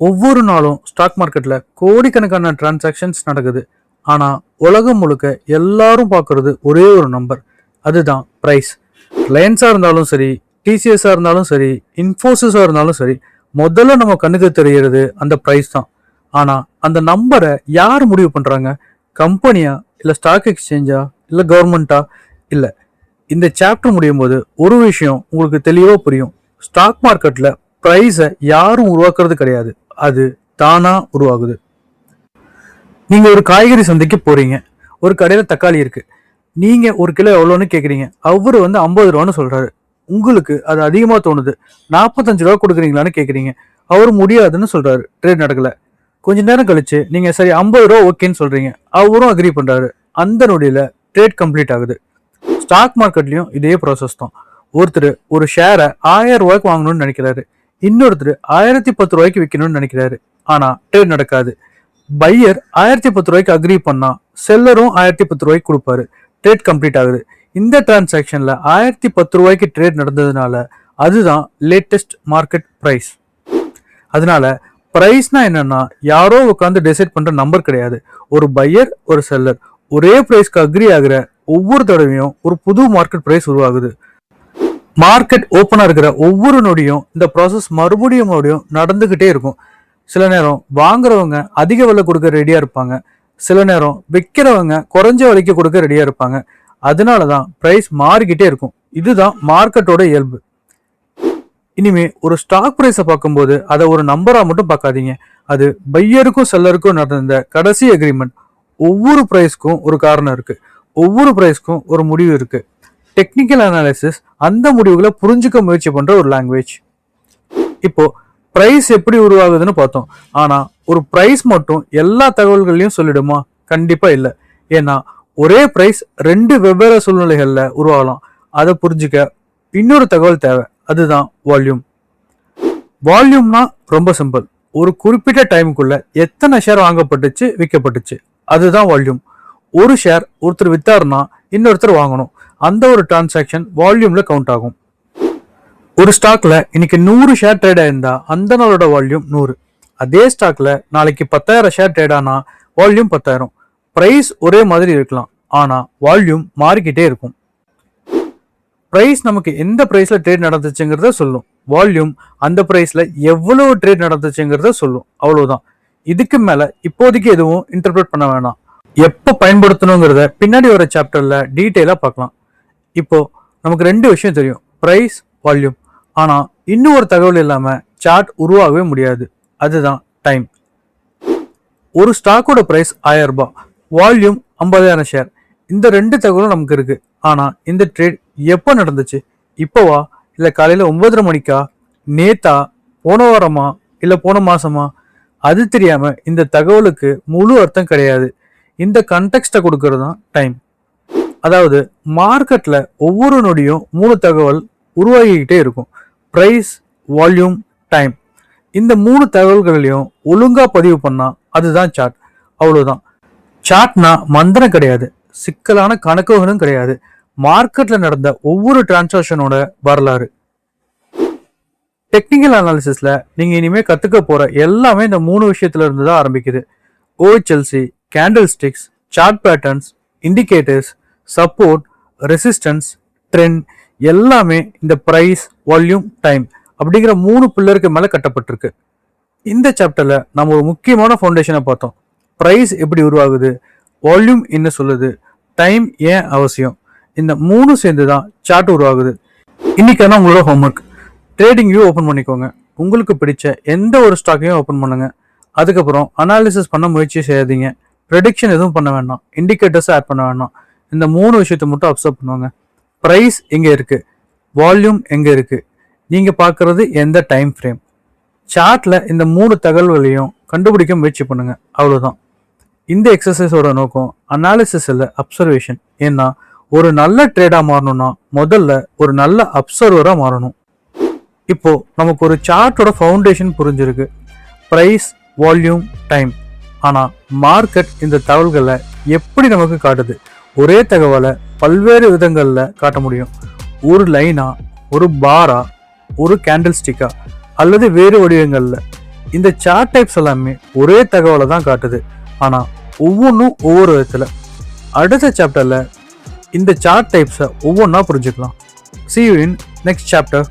ஒவ்வொரு நாளும் ஸ்டாக் மார்க்கெட்ல கோடிக்கணக்கான டிரான்சாக்ஷன்ஸ் நடக்குது. ஆனா உலகம் முழுக்க எல்லாரும் பார்க்கறது ஒரே ஒரு நம்பர், அதுதான் பிரைஸ். ரிலையன்ஸா இருந்தாலும் சரி, டிசிஎஸ்ஆ இருந்தாலும் சரி, இன்ஃபோசிஸா இருந்தாலும் சரி, முதல்ல நம்ம கண்ணுக்கு தெரியறது அந்த பிரைஸ் தான். ஆனா அந்த நம்பரை யார் முடிவு பண்றாங்க? கம்பெனியா, இல்ல ஸ்டாக் எக்ஸ்சேஞ்சா, இல்ல கவர்மெண்டா? இல்ல. இந்த சாப்டர் முடியும் போது ஒரு விஷயம் உங்களுக்கு தெளிவா புரியும். ஸ்டாக் மார்க்கெட்ல பிரைஸை யாரும் உருவாக்குறது கிடையாது, அது தானா உருவாகுது. நீங்க ஒரு காய்கறி சந்தைக்கு போறீங்க. ஒரு கடையில தக்காளி இருக்கு. நீங்க ஒரு கிலோ எவ்வளோன்னு கேக்குறீங்க. அவரு 50 ரூபான்னு சொல்றாரு. உங்களுக்கு அது அதிகமா தோணுது. 45 ரூபா கொடுக்குறீங்களான்னு கேக்குறீங்க. அவரு முடியாதுன்னு சொல்றாரு. ட்ரேட் நடக்கல. கொஞ்ச நேரம் கழிச்சு நீங்க சரி 50 ரூபா ஓகேன்னு சொல்றீங்க. அவரும் அக்ரி பண்றாரு. அந்த நொடியில ட்ரேட் கம்ப்ளீட் ஆகுது. ஸ்டாக் மார்க்கெட்லயும் இதே ப்ராசஸ் தான். ஒருத்தர் ஒரு ஷேரை 1000 ரூபாய்க்கு வாங்கணும்னு நினைக்கிறாரு. இன்னொருத்தர் 1010 ரூபாய்க்கு விற்கணும்னு நினைக்கிறாரு. ஆனா ட்ரேட் நடக்காது. பையர் 1010 ரூபாய்க்கு அக்ரி பண்ணா செல்லரும் 1010 ரூபாய்க்கு கொடுப்பாரு. ட்ரேட் கம்ப்ளீட் ஆகுது. இந்த டிரான்சாக்ஷன்ல 1010 ரூபாய்க்கு ட்ரேட் நடந்ததுனால அதுதான் லேட்டஸ்ட் மார்க்கெட் பிரைஸ். அதனால பிரைஸ்னா என்னன்னா யாரோ உட்காந்து டிசைட் பண்ற நம்பர் கிடையாது. ஒரு பையர், ஒரு செல்லர் ஒரே பிரைஸ்க்கு அக்ரி ஆகுற ஒவ்வொரு தடவையும் ஒரு புது மார்க்கெட் பிரைஸ் உருவாகுது. மார்க்கெட் ஓப்பனா இருக்கிற ஒவ்வொரு நொடியும் இந்த ப்ராசஸ் மறுபடியும் நடந்துகிட்டே இருக்கும். சில நேரம் வாங்குறவங்க அதிக விலை கொடுக்க ரெடியா இருப்பாங்க. சில நேரம் விற்கிறவங்க குறைஞ்ச விலைக்கு கொடுக்க ரெடியா இருப்பாங்க. அதனாலதான் பிரைஸ் மாறிக்கிட்டே இருக்கும். இதுதான் மார்க்கெட்டோட இயல்பு. இனிமே ஒரு ஸ்டாக் பிரைஸை பார்க்கும்போது அதை ஒரு நம்பரா மட்டும் பார்க்காதீங்க. அது பையருக்கும் செல்லருக்கும் நடந்த கடைசி அக்ரிமெண்ட். ஒவ்வொரு பிரைஸ்க்கும் ஒரு காரணம் இருக்கு. ஒவ்வொரு பிரைஸ்க்கும் ஒரு முடிவு இருக்கு. டெக்னிக்கல் அனாலிசிஸ் அந்த முடிவுகளை புரிஞ்சுக்க முயற்சி பண்ற ஒரு லாங்குவேஜ். இப்போ பிரைஸ் எப்படி உருவாகுதுன்னு பார்த்தோம். ஆனா ஒரு பிரைஸ் மட்டும் எல்லா தகவல்களையும் சொல்லிடுமா? கண்டிப்பா இல்ல. ஏன்னா ஒரே பிரைஸ் ரெண்டு வெவ்வேறு சூழ்நிலைகள்ல உருவாகலாம். அதை புரிஞ்சுக்க இன்னொரு தகவல் தேவை, அதுதான் வால்யூம். வால்யூம்னா ரொம்ப சிம்பிள். ஒரு குறிப்பிட்ட டைமுக்குள்ள எத்தனை ஷேர் வாங்கப்பட்டுச்சு, விற்கப்பட்டுச்சு, அதுதான் வால்யூம். ஒரு ஷேர் ஒருத்தர் வித்தாருன்னா இன்னொருத்தர் வாங்கணும். அந்த ஒரு டிரான்சாக்ஷன் வால்யூம்ல கவுண்ட் ஆகும். ஒரு ஸ்டாக்ல இன்னைக்கு 100 ஷேர் ட்ரேட் ஆயிருந்தா அந்த நாளோட வால்யூம் 100. அதே ஸ்டாக்ல நாளைக்கு 10,000 ஷேர் ட்ரேட் ஆனா வால்யூம் 10,000. பிரைஸ் ஒரே மாதிரி இருக்கலாம், ஆனா வால்யூம் மாறிக்கிட்டே இருக்கும். பிரைஸ் நமக்கு எந்த பிரைஸ்ல ட்ரேட் நடந்துச்சுங்கிறத சொல்லும். வால்யூம் அந்த பிரைஸ்ல எவ்வளவு ட்ரேட் நடந்துச்சுங்கிறத சொல்லும். அவ்வளவுதான். இதுக்கு மேல இப்போதைக்கு எதுவும் இன்டர்பிரேட் பண்ண வேணாம். எப்ப பயன்படுத்தணுங்கிறத பின்னாடி வர சாப்டர்ல டீட்டெயிலா பார்க்கலாம். இப்போ நமக்கு ரெண்டு விஷயம் தெரியும், பிரைஸ், வால்யூம். ஆனா இன்னும் ஒரு தகவல் இல்லாம சார்ட் உருவாகவே முடியாது, அதுதான் டைம். ஒரு ஸ்டாக்கோட பிரைஸ் 1000 ரூபாய், வால்யூம் 50,000 ஷேர். இந்த ரெண்டு தகவலும் நமக்கு இருக்கு. ஆனா இந்த ட்ரேட் எப்போ நடந்துச்சு? இப்போவா, இல்ல காலையில 9:30 மணிக்கா, நேத்தா, போன வாரமா, இல்ல போன மாசமா? அது தெரியாம இந்த தகவலுக்கு முழு அர்த்தம் கிடையாது. இந்த கண்டெக்ஸ்ட கொடுக்கறது தான் டைம். அதாவது மார்க்கெட்ல ஒவ்வொரு நொடியும் 3 தகவல் உருவாகிக்கிட்டே இருக்கும். Price, volume, time. இந்த 3 தகவல்களையும் ஒழுங்கா பதிவு பண்ணா அதுதான் சார்ட். அவ்வளவுதான். சார்ட்னா மந்திரம் கிடையாது, சிக்கலான கணக்குகளும் கிடையாது. மார்க்கெட்ல நடந்த ஒவ்வொரு டிரான்சாக்ஷனோட வரலாறு. டெக்னிக்கல் அனாலிசிஸ்ல நீங்க இனிமே கத்துக்க போற எல்லாமே இந்த 3 விஷயத்துல இருந்து தான் ஆரம்பிக்குது. OHLC, candle sticks, chart patterns, indicators, support, resistance, trend எல்லாமே இந்த பிரைஸ், வால்யூம், டைம் அப்படிங்கிற 3 பில்லருக்கு மேல கட்டப்பட்டிருக்கு. இந்த சாப்டர்ல நம்ம ஒரு முக்கியமான ஃபவுண்டேஷனை பார்த்தோம். பிரைஸ் எப்படி உருவாகுது, வால்யூம் என்ன சொல்லுது, டைம் ஏன் அவசியம், இந்த 3 சேர்ந்து தான் சார்ட் உருவாகுது. இன்னைக்கான உங்களோட ஹோம்ஒர்க், ட்ரேடிங் வியூ ஓப்பன் பண்ணிக்கோங்க. உங்களுக்கு பிடிச்ச எந்த ஒரு ஸ்டாக்கையும் ஓப்பன் பண்ணுங்க. அதுக்கப்புறம் அனாலிசிஸ் பண்ண முயற்சி செய்யாதீங்க. ப்ரெடிக்ஷன் எதுவும் பண்ண வேண்டாம். இண்டிகேட்டர்ஸ் ஆட் பண்ண வேண்டாம். இந்த 3 விஷயத்தை மட்டும் அப்சர்வ் பண்ணுவாங்க. பிரைஸ் எங்க இருக்கு, வால்யூம் எங்க இருக்கு, நீங்க பார்க்கறது எந்த டைம் ஃப்ரேம். சார்ட்ல இந்த 3 தகவல்களையும் கண்டுபிடிக்க முயற்சி பண்ணுங்க. அவ்வளவுதான். இந்த எக்ஸசைஸோட நோக்கம் அனாலிசிஸ் இல்ல, அப்சர்வேஷன். ஏன்னா ஒரு நல்ல ட்ரேடா மாறணும்னா முதல்ல ஒரு நல்ல அப்சர்வரா மாறணும். இப்போ நமக்கு ஒரு சார்ட்டோட ஃபவுண்டேஷன் புரிஞ்சிருக்கு, பிரைஸ், வால்யூம், டைம். ஆனா மார்க்கெட் இந்த தகவல்களை எப்படி நமக்கு காட்டுது? ஒரே தகவலை பல்வேறு விதங்கள்ல காட்ட முடியும். ஒரு லைனா, ஒரு பாரா, ஒரு கேண்டில் ஸ்டிக்கா, அல்லது வேறு வடிவங்கள்ல. இந்த சார்ட் டைப்ஸ் எல்லாமே ஒரே தகவலை தான் காட்டுது, ஆனால் ஒவ்வொன்றும் ஒவ்வொரு விதத்தில். அடுத்த சாப்டரில் இந்த சார்ட் டைப்ஸை ஒவ்வொன்றா புரிஞ்சுக்கலாம். See you in next chapter.